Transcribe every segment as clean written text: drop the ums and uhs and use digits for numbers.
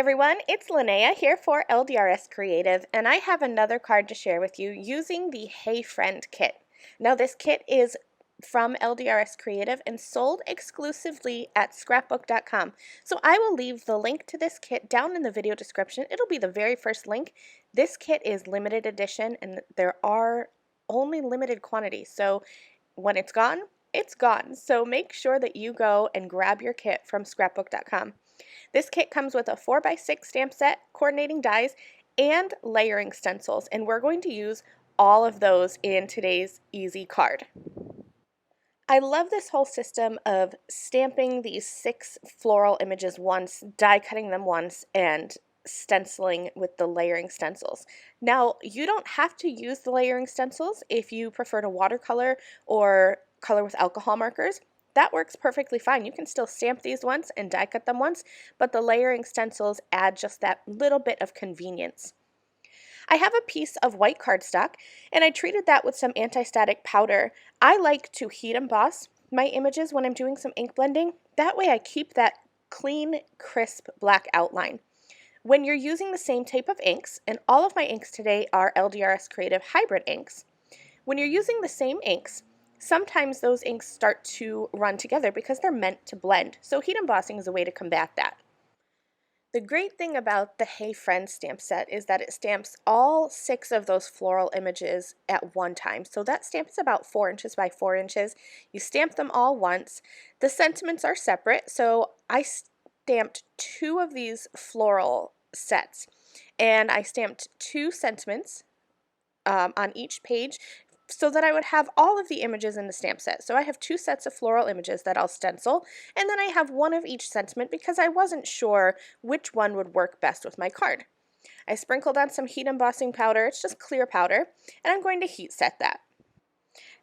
everyone, it's Lynnea here for LDRS Creative, and I have another card to share with you using the Hey Friend kit. Now this kit is from LDRS Creative and sold exclusively at scrapbook.com. So I will leave the link to this kit down in the video description. It'll be the very first link. This kit is limited edition and there are only limited quantities. So when it's gone, it's gone. So make sure that you go and grab your kit from scrapbook.com. This kit comes with a 4x6 stamp set, coordinating dies, and layering stencils, and we're going to use all of those in today's easy card. I love this whole system of stamping these 6 floral images once, die cutting them once, and stenciling with the layering stencils. Now, you don't have to use the layering stencils if you prefer to watercolor or color with alcohol markers. That works perfectly fine. You can still stamp these once and die cut them once, but the layering stencils add just that little bit of convenience. I have a piece of white cardstock and I treated that with some anti-static powder. I like to heat emboss my images when I'm doing some ink blending. That way I keep that clean, crisp black outline. When you're using the same type of inks, and all of my inks today are LDRS Creative hybrid inks, when you're using the same inks, sometimes those inks start to run together because they're meant to blend. So heat embossing is a way to combat that. The great thing about the Hey Friend stamp set is that it stamps all 6 of those floral images at one time. So that stamp is about 4 inches by 4 inches. You stamp them all once. The sentiments are separate, so I stamped 2 of these floral sets, and I stamped 2 sentiments on each page so that I would have all of the images in the stamp set. So I have 2 sets of floral images that I'll stencil, and then I have 1 of each sentiment because I wasn't sure which one would work best with my card. I sprinkled on some heat embossing powder, it's just clear powder, and I'm going to heat set that.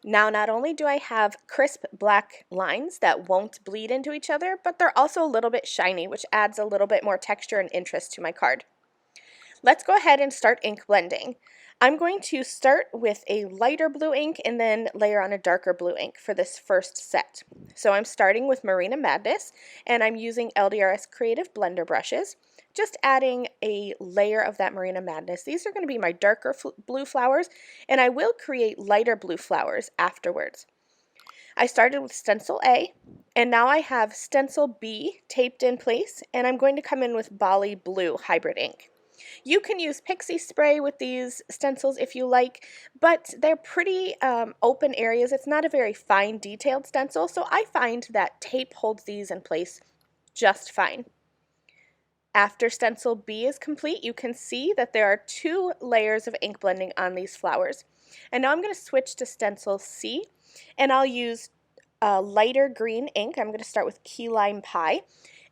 Now not only do I have crisp black lines that won't bleed into each other, but they're also a little bit shiny, which adds a little bit more texture and interest to my card. Let's go ahead and start ink blending. I'm going to start with a lighter blue ink and then layer on a darker blue ink for this first set. So I'm starting with Marina Madness and I'm using LDRS Creative blender brushes, just adding a layer of that Marina Madness. These are going to be my darker blue flowers, and I will create lighter blue flowers afterwards. I started with Stencil A, and now I have Stencil B taped in place, and I'm going to come in with Bali Blue hybrid ink. You can use pixie spray with these stencils if you like, but they're pretty open areas. It's not a very fine detailed stencil, so I find that tape holds these in place just fine. After Stencil B is complete, you can see that there are 2 layers of ink blending on these flowers. And now I'm going to switch to Stencil C, and I'll use lighter green ink. I'm going to start with Key Lime Pie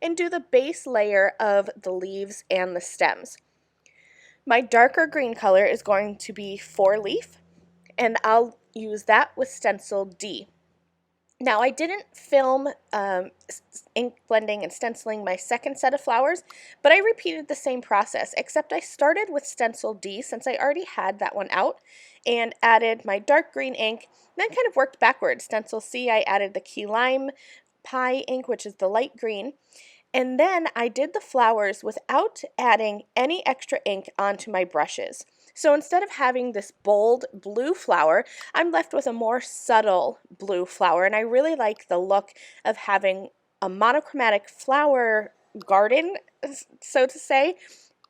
and do the base layer of the leaves and the stems. My darker green color is going to be 4-leaf, and I'll use that with Stencil D. Now I didn't film ink blending and stenciling my second set of flowers, but I repeated the same process, except I started with Stencil D since I already had that one out, and added my dark green ink, then kind of worked backwards. Stencil C, I added the Key Lime Pie ink, which is the light green, and then I did the flowers without adding any extra ink onto my brushes. So instead of having this bold blue flower, I'm left with a more subtle blue flower, and I really like the look of having a monochromatic flower garden, so to say,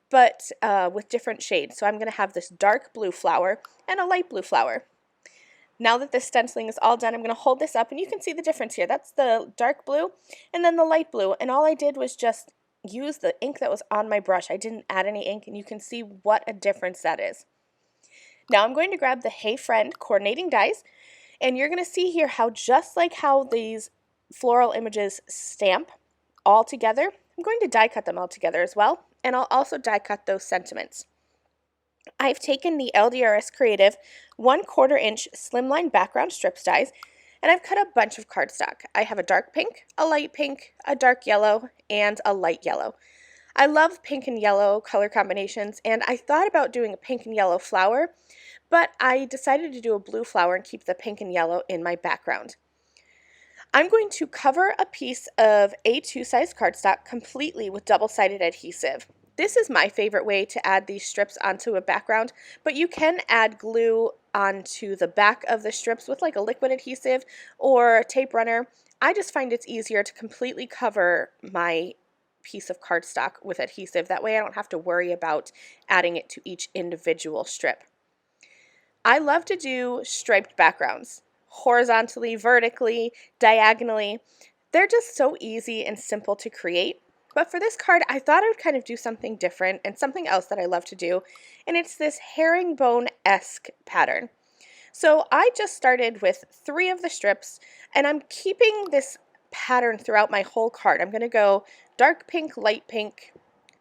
but with different shades. So I'm going to have this dark blue flower and a light blue flower. Now that this stenciling is all done, I'm going to hold this up, and you can see the difference here. That's the dark blue and then the light blue, and all I did was just use the ink that was on my brush. I didn't add any ink, and you can see what a difference that is. Now I'm going to grab the Hey Friend coordinating dies, and you're going to see here how just like how these floral images stamp all together, I'm going to die cut them all together as well, and I'll also die cut those sentiments. I've taken the LDRS Creative 1/4 inch Slimline background strips dies, and I've cut a bunch of cardstock. I have a dark pink, a light pink, a dark yellow, and a light yellow. I love pink and yellow color combinations, and I thought about doing a pink and yellow flower, but I decided to do a blue flower and keep the pink and yellow in my background. I'm going to cover a piece of A2 size cardstock completely with double-sided adhesive. This is my favorite way to add these strips onto a background, but you can add glue onto the back of the strips with like a liquid adhesive or a tape runner. I just find it's easier to completely cover my piece of cardstock with adhesive. That way I don't have to worry about adding it to each individual strip. I love to do striped backgrounds, horizontally, vertically, diagonally. They're just so easy and simple to create. But for this card, I thought I would kind of do something different and something else that I love to do, and it's this herringbone-esque pattern. So I just started with 3 of the strips, and I'm keeping this pattern throughout my whole card. I'm going to go dark pink,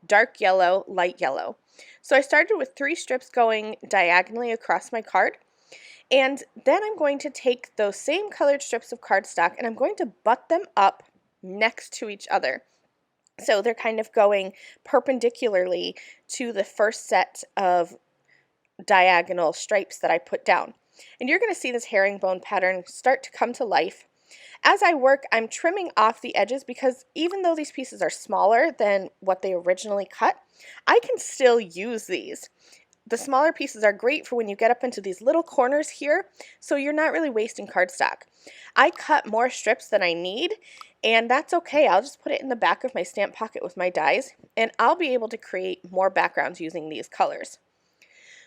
dark yellow, light yellow. So I started with 3 strips going diagonally across my card, and then I'm going to take those same colored strips of cardstock and I'm going to butt them up next to each other. So they're kind of going perpendicularly to the first set of diagonal stripes that I put down. And you're going to see this herringbone pattern start to come to life. As I work, I'm trimming off the edges because even though these pieces are smaller than what they originally cut, I can still use these. The smaller pieces are great for when you get up into these little corners here, so you're not really wasting cardstock. I cut more strips than I need, and that's okay. I'll just put it in the back of my stamp pocket with my dies, and I'll be able to create more backgrounds using these colors.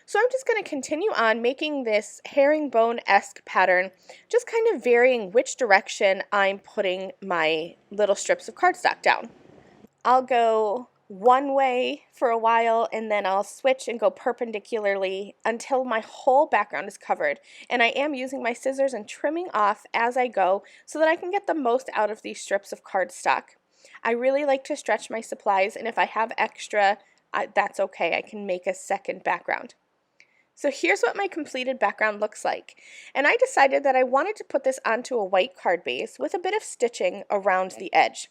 So I'm just going to continue on making this herringbone-esque pattern, just kind of varying which direction I'm putting my little strips of cardstock down. I'll go one way for a while and then I'll switch and go perpendicularly until my whole background is covered. And I am using my scissors and trimming off as I go so that I can get the most out of these strips of cardstock. I really like to stretch my supplies, and if I have extra, that's okay. I can make a second background. So here's what my completed background looks like. And I decided that I wanted to put this onto a white card base with a bit of stitching around the edge.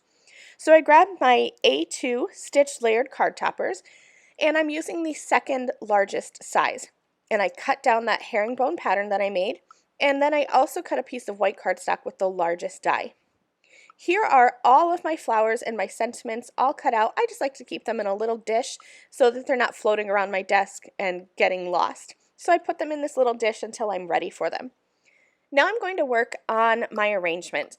So I grabbed my A2 stitched layered card toppers, and I'm using the second largest size. And I cut down that herringbone pattern that I made, and then I also cut a piece of white cardstock with the largest die. Here are all of my flowers and my sentiments all cut out. I just like to keep them in a little dish so that they're not floating around my desk and getting lost. So I put them in this little dish until I'm ready for them. Now I'm going to work on my arrangement.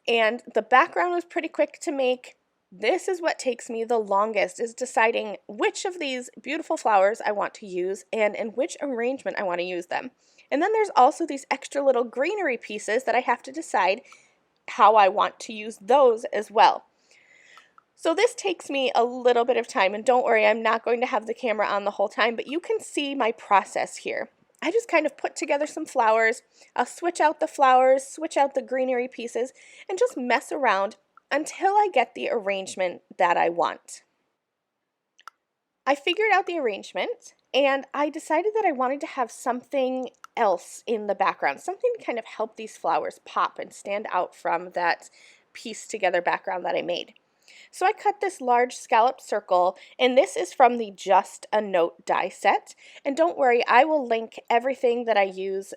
And the background was pretty quick to make. This is what takes me the longest, is deciding which of these beautiful flowers I want to use and in which arrangement I want to use them. And then there's also these extra little greenery pieces that I have to decide how I want to use those as well. So this takes me a little bit of time, and don't worry, I'm not going to have the camera on the whole time, but you can see my process here. I just kind of put together some flowers. I'll switch out the flowers, switch out the greenery pieces, and just mess around until I get the arrangement that I want. I figured out the arrangement, and I decided that I wanted to have something else in the background, something to kind of help these flowers pop and stand out from that pieced together background that I made. So I cut this large scalloped circle, and this is from the Just a Note die set. And don't worry, I will link everything that I use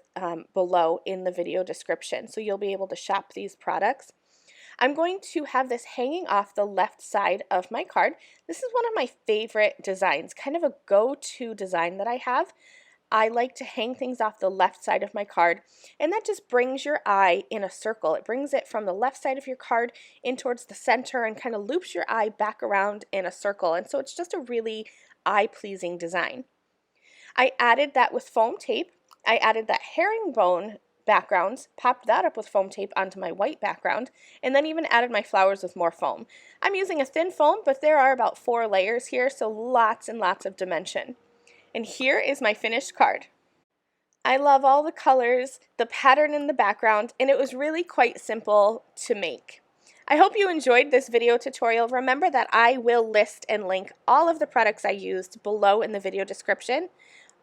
below in the video description, so you'll be able to shop these products. I'm going to have this hanging off the left side of my card. This is one of my favorite designs, kind of a go-to design that I have. I like to hang things off the left side of my card, and that just brings your eye in a circle. It brings it from the left side of your card in towards the center and kind of loops your eye back around in a circle, and so it's just a really eye-pleasing design. I added that with foam tape. I added that herringbone background, popped that up with foam tape onto my white background, and then even added my flowers with more foam. I'm using a thin foam, but there are about 4 layers here, so lots and lots of dimension. And here is my finished card. I love all the colors, the pattern in the background, and it was really quite simple to make. I hope you enjoyed this video tutorial. Remember that I will list and link all of the products I used below in the video description.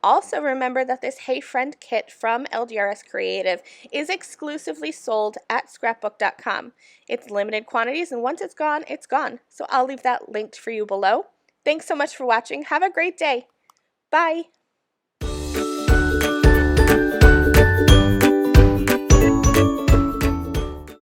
Also remember that this Hey Friend kit from LDRS Creative is exclusively sold at scrapbook.com. It's limited quantities, and once it's gone, it's gone. So I'll leave that linked for you below. Thanks so much for watching. Have a great day. Bye.